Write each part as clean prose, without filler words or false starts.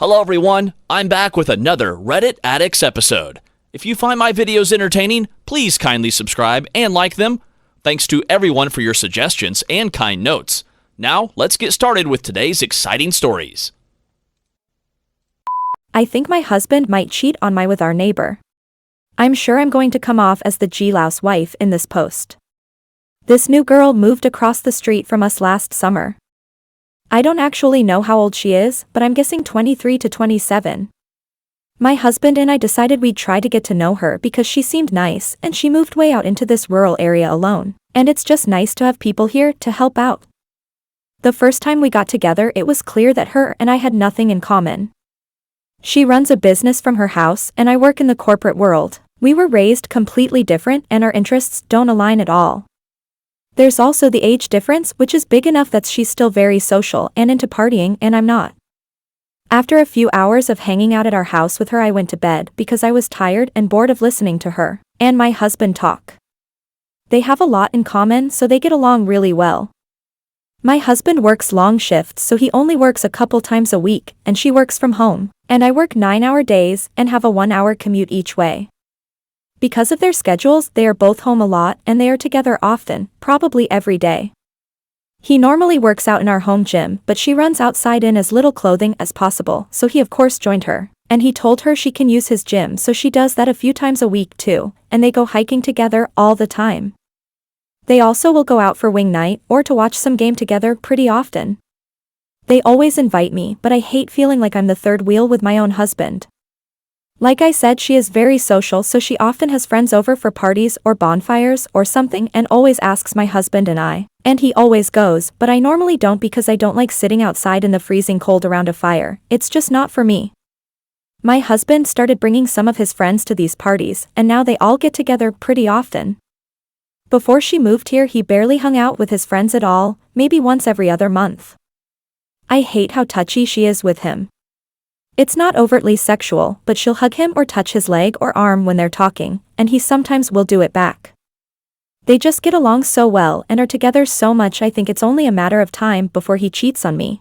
Hello everyone, I'm back with another Reddit Addicts episode. If you find my videos entertaining, please kindly subscribe and like them. Thanks to everyone for your suggestions and kind notes. Now, let's get started with today's exciting stories. I think my husband might cheat on me with our neighbor. I'm sure I'm going to come off as the G-louse wife in this post. This new girl moved across the street from us last summer. I don't actually know how old she is, but I'm guessing 23 to 27. My husband and I decided we'd try to get to know her because she seemed nice and she moved way out into this rural area alone, and it's just nice to have people here to help out. The first time we got together, it was clear that her and I had nothing in common. She runs a business from her house and I work in the corporate world. We were raised completely different and our interests don't align at all. There's also the age difference, which is big enough that she's still very social and into partying and I'm not. After a few hours of hanging out at our house with her, I went to bed because I was tired and bored of listening to her and my husband talk. They have a lot in common, so they get along really well. My husband works long shifts, so he only works a couple times a week, and she works from home, and I work 9-hour days and have a 1-hour commute each way. Because of their schedules, they are both home a lot and they are together often, probably every day. He normally works out in our home gym, but she runs outside in as little clothing as possible, so he of course joined her, and he told her she can use his gym, so she does that a few times a week too, and they go hiking together all the time. They also will go out for wing night or to watch some game together pretty often. They always invite me, but I hate feeling like I'm the third wheel with my own husband. Like I said, she is very social, so she often has friends over for parties or bonfires or something and always asks my husband and I, and he always goes, but I normally don't because I don't like sitting outside in the freezing cold around a fire. It's just not for me. My husband started bringing some of his friends to these parties, and now they all get together pretty often. Before she moved here, he barely hung out with his friends at all, maybe once every other month. I hate how touchy she is with him. It's not overtly sexual, but she'll hug him or touch his leg or arm when they're talking, and he sometimes will do it back. They just get along so well and are together so much, I think it's only a matter of time before he cheats on me.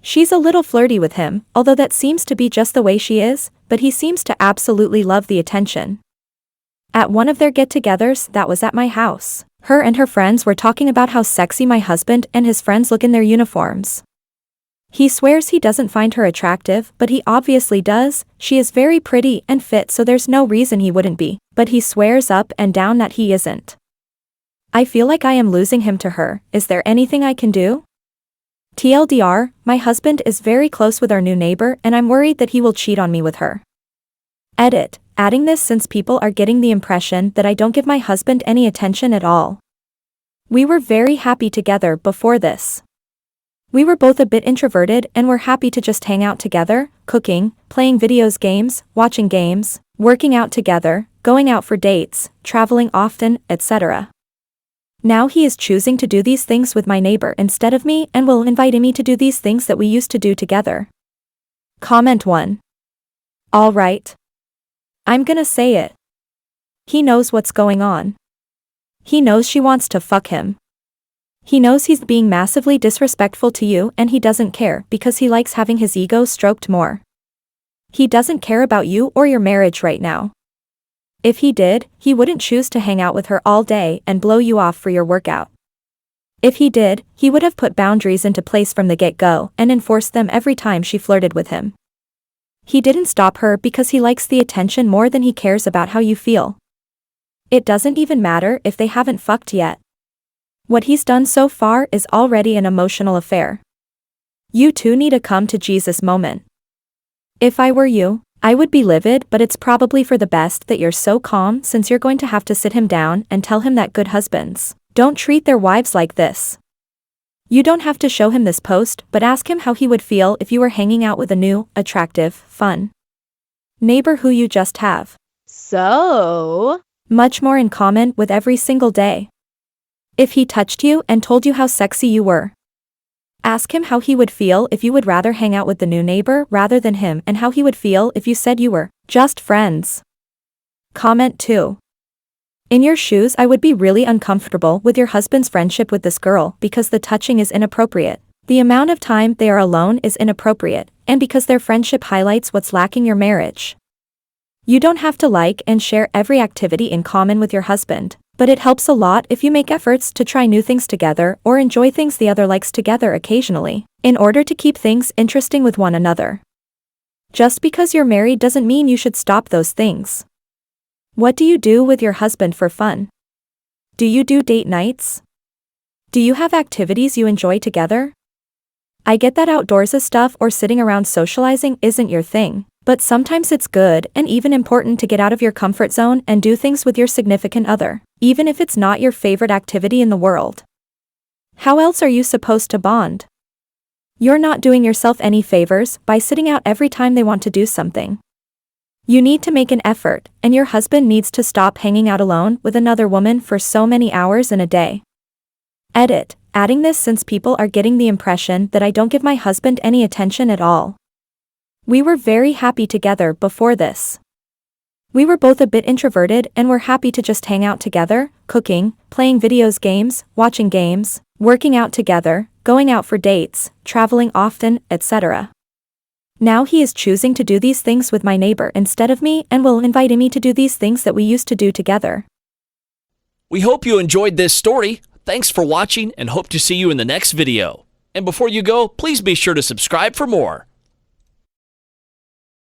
She's a little flirty with him, although that seems to be just the way she is, but he seems to absolutely love the attention. At one of their get-togethers that was at my house, her and her friends were talking about how sexy my husband and his friends look in their uniforms. He swears he doesn't find her attractive, but he obviously does. She is very pretty and fit, so there's no reason he wouldn't be, but he swears up and down that he isn't. I feel like I am losing him to her. Is there anything I can do? TLDR, my husband is very close with our new neighbor and I'm worried that he will cheat on me with her. Edit, adding this since people are getting the impression that I don't give my husband any attention at all. We were very happy together before this. We were both a bit introverted and were happy to just hang out together, cooking, playing games, watching games, working out together, going out for dates, traveling often, etc. Now he is choosing to do these things with my neighbor instead of me and will invite me to do these things that we used to do together. Comment 1. All right. I'm gonna say it. He knows what's going on. He knows she wants to fuck him. He knows he's being massively disrespectful to you and he doesn't care because he likes having his ego stroked more. He doesn't care about you or your marriage right now. If he did, he wouldn't choose to hang out with her all day and blow you off for your workout. If he did, he would have put boundaries into place from the get-go and enforced them every time she flirted with him. He didn't stop her because he likes the attention more than he cares about how you feel. It doesn't even matter if they haven't fucked yet. What he's done so far is already an emotional affair. You two need a come to Jesus moment. If I were you, I would be livid, but it's probably for the best that you're so calm since you're going to have to sit him down and tell him that good husbands don't treat their wives like this. You don't have to show him this post, but ask him how he would feel if you were hanging out with a new, attractive, fun neighbor who you just have so much more in common with every single day. If he touched you and told you how sexy you were, ask him how he would feel if you would rather hang out with the new neighbor rather than him and how he would feel if you said you were just friends. Comment 2. In your shoes, I would be really uncomfortable with your husband's friendship with this girl because the touching is inappropriate, The amount of time they are alone is inappropriate, and because their friendship highlights what's lacking your marriage. You don't have to like and share every activity in common with your husband, but it helps a lot if you make efforts to try new things together or enjoy things the other likes together occasionally, in order to keep things interesting with one another. Just because you're married doesn't mean you should stop those things. What do you do with your husband for fun? Do you do date nights? Do you have activities you enjoy together? I get that outdoorsy stuff or sitting around socializing isn't your thing, but sometimes it's good and even important to get out of your comfort zone and do things with your significant other, even if it's not your favorite activity in the world. How else are you supposed to bond? You're not doing yourself any favors by sitting out every time they want to do something. You need to make an effort, and your husband needs to stop hanging out alone with another woman for so many hours in a day. Edit, adding this since people are getting the impression that I don't give my husband any attention at all. We were very happy together before this. We were both a bit introverted and were happy to just hang out together, cooking, playing games, watching games, working out together, going out for dates, traveling often, etc. Now he is choosing to do these things with my neighbor instead of me and will invite me to do these things that we used to do together. We hope you enjoyed this story. Thanks for watching and hope to see you in the next video. And before you go, please be sure to subscribe for more.